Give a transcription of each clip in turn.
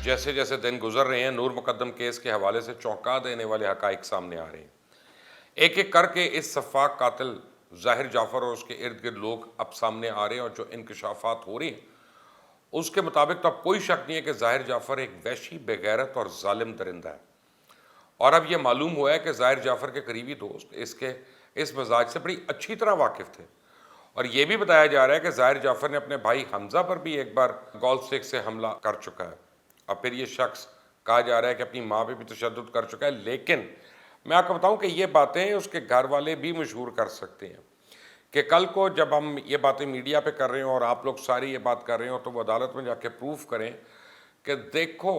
جیسے جیسے دن گزر رہے ہیں نور مقدم کیس کے حوالے سے چونکا دینے والے حقائق سامنے آ رہے ہیں. ایک ایک کر کے اس سفاک قاتل ظاہر جعفر اور اس کے ارد گرد لوگ اب سامنے آ رہے ہیں، اور جو انکشافات ہو رہے ہیں اس کے مطابق تو اب کوئی شک نہیں ہے کہ ظاہر جعفر ایک وحشی، بے غیرت اور ظالم درندہ ہے. اور اب یہ معلوم ہوا ہے کہ ظاہر جعفر کے قریبی دوست اس مزاج سے بڑی اچھی طرح واقف تھے، اور یہ بھی بتایا جا رہا ہے کہ ظاہر جعفر نے اپنے بھائی حمزہ پر بھی ایک بار گولف اسٹک سے حملہ کر چکا ہے، اور پھر یہ شخص کہا جا رہا ہے کہ اپنی ماں پہ بھی تشدد کر چکا ہے. لیکن میں آپ کو بتاؤں کہ یہ باتیں اس کے گھر والے بھی مشہور کر سکتے ہیں کہ کل کو جب ہم یہ باتیں میڈیا پہ کر رہے ہوں اور آپ لوگ ساری یہ بات کر رہے ہوں تو وہ عدالت میں جا کے پروف کریں کہ دیکھو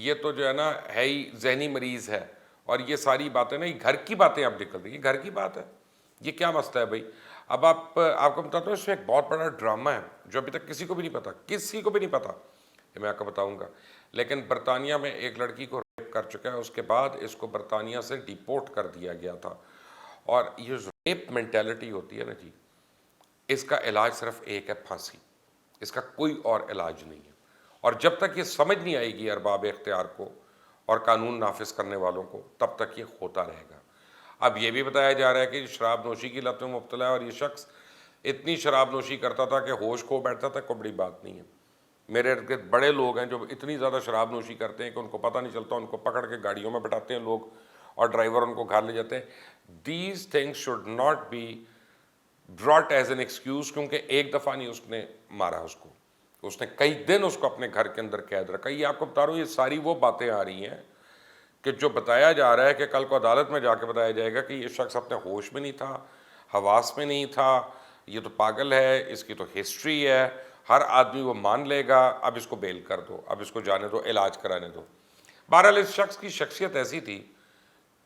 یہ تو جو ہے نا ہے ہی ذہنی مریض ہے، اور یہ ساری باتیں نا یہ گھر کی باتیں اب نکل رہی ہیں. گھر کی بات ہے، یہ کیا مسئلہ ہے بھائی؟ اب آپ کو بتاتا ہوں، اس میں ایک بہت بڑا ڈرامہ ہے جو ابھی تک کسی کو بھی نہیں پتا، کسی کو بھی نہیں پتا، یہ میں آپ کو بتاؤں گا. لیکن برطانیہ میں ایک لڑکی کو ریپ کر چکا ہے، اس کے بعد اس کو برطانیہ سے ڈیپورٹ کر دیا گیا تھا. اور یہ جو ریپ مینٹیلٹی ہوتی ہے نا جی، اس کا علاج صرف ایک ہے، پھانسی. اس کا کوئی اور علاج نہیں ہے، اور جب تک یہ سمجھ نہیں آئے گی ارباب اختیار کو اور قانون نافذ کرنے والوں کو، تب تک یہ ہوتا رہے گا. اب یہ بھی بتایا جا رہا ہے کہ شراب نوشی کی لت میں مبتلا ہے، اور یہ شخص اتنی شراب نوشی کرتا تھا کہ ہوش کھو بیٹھتا تھا. کوئی بڑی بات نہیں ہے. میرے ارد گرد بڑے لوگ ہیں جو اتنی زیادہ شراب نوشی کرتے ہیں کہ ان کو پتہ نہیں چلتا، ان کو پکڑ کے گاڑیوں میں بٹھاتے ہیں لوگ اور ڈرائیور ان کو گھر لے جاتے ہیں. These things should not be brought as an excuse, کیونکہ ایک دفعہ نہیں اس نے مارا اس نے کئی دن اس کو اپنے گھر کے اندر قید رکھا. یہ آپ کو بتا رہا ہوں، یہ ساری وہ باتیں آ رہی ہیں کہ جو بتایا جا رہا ہے کہ کل کو عدالت میں جا کے بتایا جائے گا کہ یہ شخص اپنے ہوش میں نہیں تھا، حواس میں نہیں تھا، یہ تو پاگل ہے، اس کی تو ہسٹری ہے، ہر آدمی وہ مان لے گا، اب اس کو بیل کر دو، اب اس کو جانے دو، علاج کرانے دو. بہرحال اس شخص کی شخصیت ایسی تھی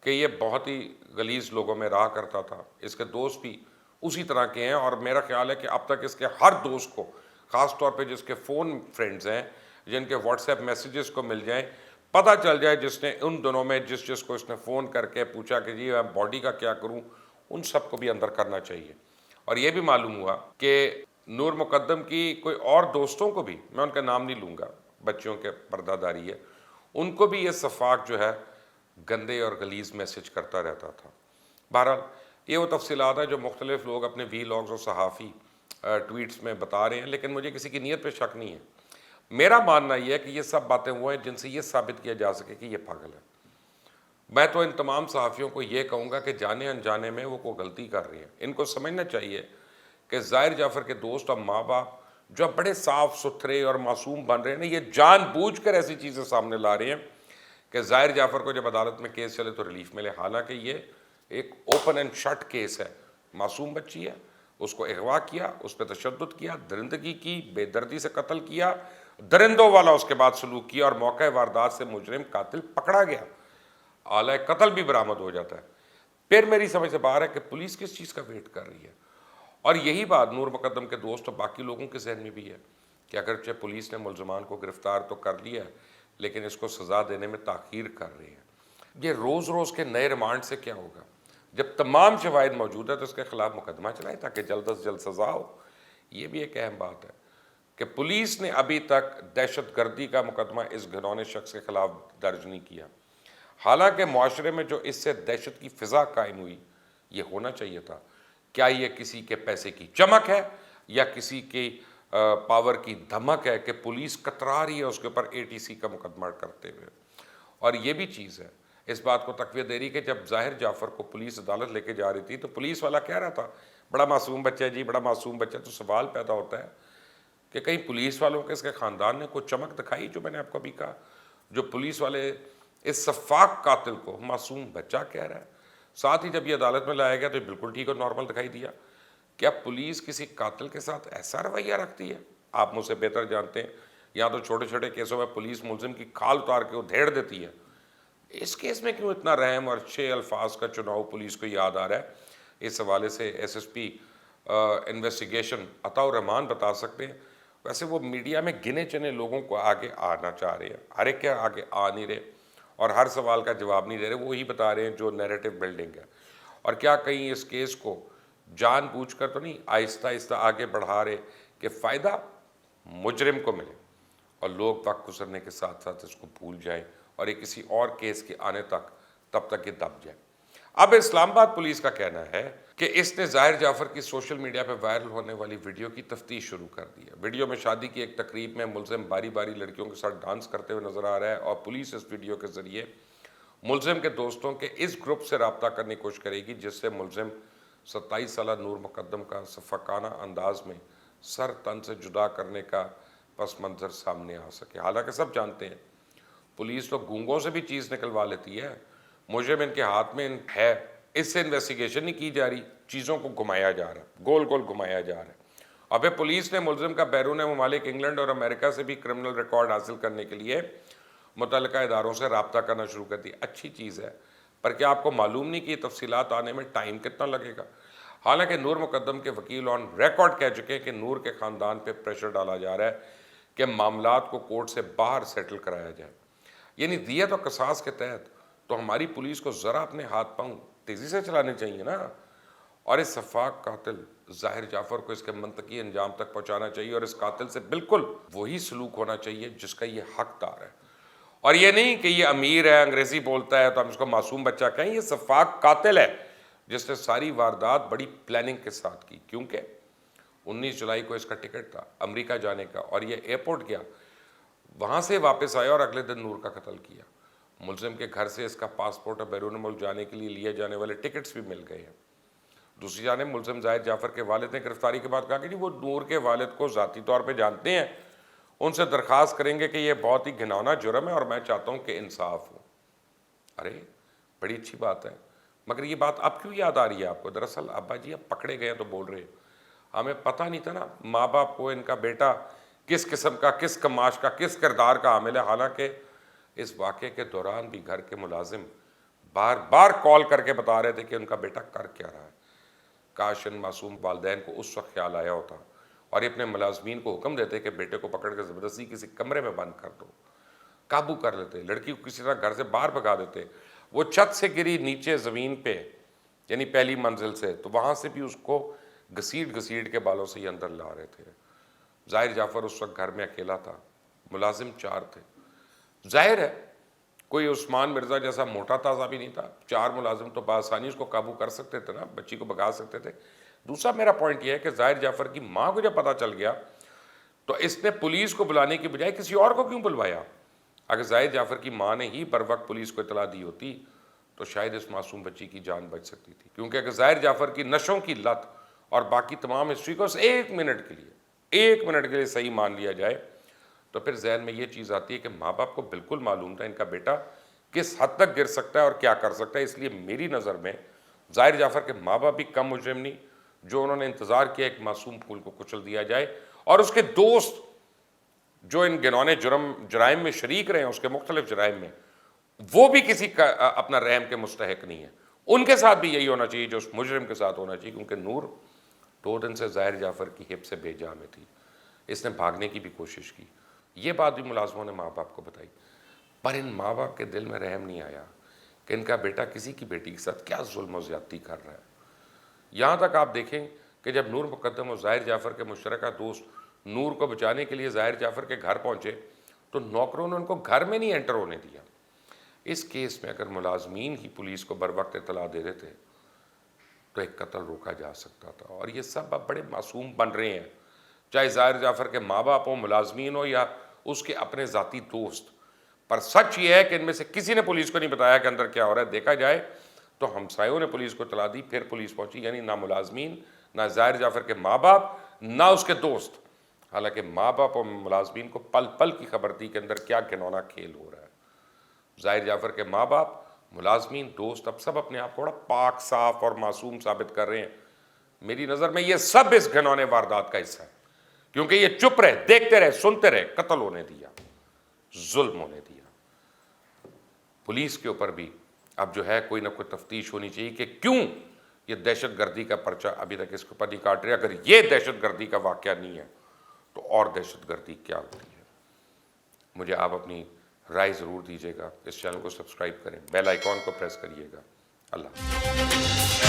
کہ یہ بہت ہی غلیظ لوگوں میں رہا کرتا تھا. اس کے دوست بھی اسی طرح کے ہیں، اور میرا خیال ہے کہ اب تک اس کے ہر دوست کو، خاص طور پہ جس کے فون فرینڈز ہیں، جن کے واٹس ایپ میسیجز کو مل جائیں، پتہ چل جائے جس نے ان دنوں میں جس کو اس نے فون کر کے پوچھا کہ جی میں باڈی کا کیا کروں، ان سب کو بھی اندر کرنا چاہیے. اور یہ بھی معلوم ہوا کہ نور مقدم کی کوئی اور دوستوں کو بھی، میں ان کا نام نہیں لوں گا، بچوں کے پردہ داری ہے، ان کو بھی یہ سفاک جو ہے گندے اور غلیظ میسج کرتا رہتا تھا. بہرحال یہ وہ تفصیلات ہیں جو مختلف لوگ اپنے وی لاگز اور صحافی ٹویٹس میں بتا رہے ہیں، لیکن مجھے کسی کی نیت پہ شک نہیں ہے. میرا ماننا یہ ہے کہ یہ سب باتیں ہوئے ہیں جن سے یہ ثابت کیا جا سکے کہ یہ پاگل ہے. میں تو ان تمام صحافیوں کو یہ کہوں گا کہ جانے انجانے میں وہ کوئی غلطی کر رہے ہیں. ان کو سمجھنا چاہیے کہ ظاہر جعفر کے دوست اور ماں باپ جو بڑے صاف ستھرے اور معصوم بن رہے ہیں نا، یہ جان بوجھ کر ایسی چیزیں سامنے لا رہے ہیں کہ ظاہر جعفر کو جب عدالت میں کیس چلے تو ریلیف ملے، حالانکہ یہ ایک اوپن اینڈ شٹ کیس ہے. معصوم بچی ہے، اس کو اغوا کیا، اس پہ تشدد کیا، درندگی کی، بے دردی سے قتل کیا، درندوں والا اس کے بعد سلوک کیا، اور موقع واردات سے مجرم قاتل پکڑا گیا، آلہ قتل بھی برآمد ہو جاتا ہے. پھر میری سمجھ سے باہر ہے کہ پولیس کس چیز کا ویٹ کر رہی ہے. اور یہی بات نور مقدم کے دوست اور باقی لوگوں کے ذہن میں بھی ہے کہ اگرچہ پولیس نے ملزمان کو گرفتار تو کر لیا ہے، لیکن اس کو سزا دینے میں تاخیر کر رہی ہے. یہ روز روز کے نئے ریمانڈ سے کیا ہوگا؟ جب تمام شواہد موجود ہے تو اس کے خلاف مقدمہ چلائے تاکہ جلد از جلد سزا ہو. یہ بھی ایک اہم بات ہے کہ پولیس نے ابھی تک دہشت گردی کا مقدمہ اس گھنونے شخص کے خلاف درج نہیں کیا، حالانکہ معاشرے میں جو اس سے دہشت کی فضا قائم ہوئی، یہ ہونا چاہیے تھا. کیا یہ کسی کے پیسے کی چمک ہے یا کسی کی پاور کی دھمک ہے کہ پولیس کترا رہی ہے اس کے اوپر ATC کا مقدمہ کرتے ہوئے؟ اور یہ بھی چیز ہے، اس بات کو تقویت دے رہی کہ جب ظاہر جعفر کو پولیس عدالت لے کے جا رہی تھی تو پولیس والا کہہ رہا تھا بڑا معصوم بچہ ہے جی، بڑا معصوم بچہ. تو سوال پیدا ہوتا ہے کہ کہیں پولیس والوں کے اس کے خاندان نے کوئی چمک دکھائی؟ جو میں نے آپ کو ابھی کہا، جو پولیس والے اس سفاک قاتل کو معصوم بچہ کہہ رہا ہے. ساتھ ہی جب یہ عدالت میں لایا گیا تو بالکل ٹھیک اور نارمل دکھائی دیا. کیا پولیس کسی قاتل کے ساتھ ایسا رویہ رکھتی ہے؟ آپ مجھ سے بہتر جانتے ہیں، یہاں تو چھوٹے چھوٹے کیسوں میں پولیس ملزم کی کھال اتار کے ادھیڑ دیتی ہے. اس کیس میں کیوں اتنا رحم اور 6 الفاظ کا چناؤ پولیس کو یاد آ رہا ہے؟ اس حوالے سے SP انویسٹیگیشن عطاء الرحمان بتا سکتے ہیں. ویسے وہ میڈیا میں گنے چنے لوگوں کو آگے آنا چاہ رہے ہیں، ہر ایک کے آگے آ نہیں رہے اور ہر سوال کا جواب نہیں دے رہے، وہی بتا رہے ہیں جو نیریٹو بلڈنگ ہے. اور کیا کہیں اس کیس کو جان بوجھ کر تو نہیں آہستہ آہستہ آگے بڑھا رہے کہ فائدہ مجرم کو ملے اور لوگ وقت گزرنے کے ساتھ ساتھ اس کو بھول جائیں اور یہ کسی اور کیس کے آنے تک تب تک یہ دب جائے۔ اب اسلام آباد پولیس کا کہنا ہے کہ اس نے ظاہر جعفر کی سوشل میڈیا پہ وائرل ہونے والی ویڈیو کی تفتیش شروع کر دی ہے۔ ویڈیو میں شادی کی ایک تقریب میں ملزم باری باری لڑکیوں کے ساتھ ڈانس کرتے ہوئے نظر آ رہا ہے، اور پولیس اس ویڈیو کے ذریعے ملزم کے دوستوں کے اس گروپ سے رابطہ کرنے کی کوشش کرے گی جس سے ملزم 27 سالہ نور مقدم کا شفقانہ انداز میں سر تن سے جدا کرنے کا پس منظر سامنے آ سکے۔ حالانکہ سب جانتے ہیں پولیس تو گونگوں سے بھی چیز نکلوا لیتی ہے، مجرم ان کے ہاتھ میں ہے، اس سے انویسٹیگیشن نہیں کی جا رہی، چیزوں کو گھمایا جا رہا ہے، گول گول گھمایا جا رہا ہے۔ اب پولیس نے ملزم کا بیرون ممالک انگلینڈ اور امریکہ سے بھی کرمنل ریکارڈ حاصل کرنے کے لیے متعلقہ اداروں سے رابطہ کرنا شروع کر دیا۔ اچھی چیز ہے، پر کیا آپ کو معلوم نہیں کہ یہ تفصیلات آنے میں ٹائم کتنا لگے گا؟ حالانکہ نور مقدم کے وکیل آن ریکارڈ کہہ چکے کہ نور کے خاندان پہ پریشر ڈالا جا رہا ہے کہ معاملات کو کورٹ سے باہر سیٹل کرایا جائے، یعنی دیت اور قصاص کے تحت تو ہماری پولیس کو ذرا اپنے ہاتھ پاؤں تیزی سے چلانے چاہیے نا، اور اس شفاق قاتل ظاہر جعفر کو اس کے منطقی انجام تک پہنچانا چاہیے، اور اس قاتل سے بالکل وہی سلوک ہونا چاہیے جس کا یہ حقدار ہے، اور یہ نہیں کہ یہ امیر ہے، انگریزی بولتا ہے تو ہم اس کو معصوم بچہ کہیں۔ یہ شفاق قاتل ہے جس نے ساری واردات بڑی پلاننگ کے ساتھ کی، کیونکہ 19 جولائی کو اس کا ٹکٹ تھا امریکہ جانے کا، اور یہ ایئرپورٹ گیا، وہاں سے واپس آیا اور اگلے دن نور کا قتل کیا۔ ملزم کے گھر سے اس کا پاسپورٹ اور بیرون ملک جانے کے لیے لیے جانے والے ٹکٹس بھی مل گئے ہیں۔ دوسری جانب ملزم ظاہر جعفر کے والد نے گرفتاری کے بعد کہا کہ جی وہ نور کے والد کو ذاتی طور پہ جانتے ہیں، ان سے درخواست کریں گے کہ یہ بہت ہی گھناؤنا جرم ہے اور میں چاہتا ہوں کہ انصاف ہو۔ ارے بڑی اچھی بات ہے، مگر یہ بات اب کیوں یاد آ رہی ہے آپ کو؟ دراصل ابا جی اب پکڑے گئے تو بول رہے ہیں، ہمیں پتہ نہیں تھا نا ماں باپ کو ان کا بیٹا کس قسم کا، کس کماش کا، کس کردار کا حامل ہے۔ حالانکہ اس واقعے کے دوران بھی گھر کے ملازم بار بار کال کر کے بتا رہے تھے کہ ان کا بیٹا کر کیا رہا ہے۔ کاش ان معصوم والدین کو اس وقت خیال آیا ہوتا اور یہ اپنے ملازمین کو حکم دیتے کہ بیٹے کو پکڑ کے زبردستی کسی کمرے میں بند کر دو، قابو کر لیتے، لڑکی کو کسی طرح گھر سے باہر بھگا دیتے۔ وہ چھت سے گری نیچے زمین پہ، یعنی پہلی منزل سے، تو وہاں سے بھی اس کو گھسیٹ گھسیٹ کے بالوں سے ہی اندر لا رہے تھے۔ ظاہر جعفر اس وقت گھر میں اکیلا تھا، ملازم 4 تھے۔ ظاہر ہے کوئی عثمان مرزا جیسا موٹا تازہ بھی نہیں تھا، 4 ملازم تو بآسانی اس کو قابو کر سکتے تھے نا، بچی کو بھگا سکتے تھے۔ دوسرا میرا پوائنٹ یہ ہے کہ ظاہر جعفر کی ماں کو جب پتہ چل گیا تو اس نے پولیس کو بلانے کی بجائے کسی اور کو کیوں بلوایا؟ اگر ظاہر جعفر کی ماں نے ہی بر وقت پولیس کو اطلاع دی ہوتی تو شاید اس معصوم بچی کی جان بچ سکتی تھی، کیونکہ اگر ظاہر جعفر کی نشوں کی لت اور باقی تمام ہسٹری کو 1 منٹ کے لیے صحیح مان لیا جائے تو پھر ذہن میں یہ چیز آتی ہے کہ ماں باپ کو بالکل معلوم تھا ان کا بیٹا کس حد تک گر سکتا ہے اور کیا کر سکتا ہے۔ اس لیے میری نظر میں ظاہر جعفر کے ماں باپ بھی کم مجرم نہیں جو انہوں نے انتظار کیا ایک معصوم پھول کو کچل دیا جائے، اور اس کے دوست جو ان گنونے جرائم میں شریک رہے ہیں، اس کے مختلف جرائم میں، وہ بھی کسی کا اپنا رحم کے مستحق نہیں ہے۔ ان کے ساتھ بھی یہی ہونا چاہیے جو اس مجرم کے ساتھ ہونا چاہیے، کیونکہ نور 2 دن سے ظاہر جعفر کی ہپ سے بے جا میں تھی، اس نے بھاگنے کی بھی کوشش کی۔ یہ بات بھی ملازموں نے ماں باپ کو بتائی، پر ان ماں باپ کے دل میں رحم نہیں آیا کہ ان کا بیٹا کسی کی بیٹی کے ساتھ کیا ظلم و زیادتی کر رہا ہے۔ یہاں تک آپ دیکھیں کہ جب نور مقدم اور ظاہر جعفر کے مشترکہ دوست نور کو بچانے کے لیے ظاہر جعفر کے گھر پہنچے تو نوکروں نے ان کو گھر میں نہیں انٹر ہونے دیا۔ اس کیس میں اگر ملازمین ہی پولیس کو بر وقت اطلاع دے دیتے تو ایک قتل روکا جا سکتا تھا، اور یہ سب اب بڑے معصوم بن رہے ہیں، چاہے ظاہر جعفر کے ماں باپ ہوں، ملازمین ہوں، یا اس کے اپنے ذاتی دوست۔ پر سچ یہ ہے کہ ان میں سے کسی نے پولیس کو نہیں بتایا کہ اندر کیا ہو رہا ہے۔ دیکھا جائے تو ہمسایوں نے پولیس کو اطلاع دی، پھر پولیس پہنچی، یعنی نہ ملازمین، نہ ظاہر جعفر کے ماں باپ، نہ اس کے دوست۔ حالانکہ ماں باپ اور ملازمین کو پل پل کی خبر تھی کہ اندر کیا گھنونا کھیل ہو رہا ہے۔ ظاہر جعفر کے ماں باپ، ملازمین، دوست اب سب اپنے آپ کو بڑا پاک صاف اور معصوم ثابت کر رہے ہیں۔ میری نظر میں یہ سب اس گھنونے واردات کا حصہ ہے، کیونکہ یہ چپ رہے، دیکھتے رہے، سنتے رہے، قتل ہونے دیا، ظلم ہونے دیا۔ پولیس کے اوپر بھی اب جو ہے کوئی نہ کوئی تفتیش ہونی چاہیے کہ کیوں یہ دہشت گردی کا پرچہ ابھی تک اس کے اوپر نہیں کاٹ رہے۔ اگر یہ دہشت گردی کا واقعہ نہیں ہے تو اور دہشت گردی کیا ہوتی ہے؟ مجھے آپ اپنی رائے ضرور دیجیے گا، اس چینل کو سبسکرائب کریں، بیل آئیکن کو پریس کریے گا۔ اللہ حافظ۔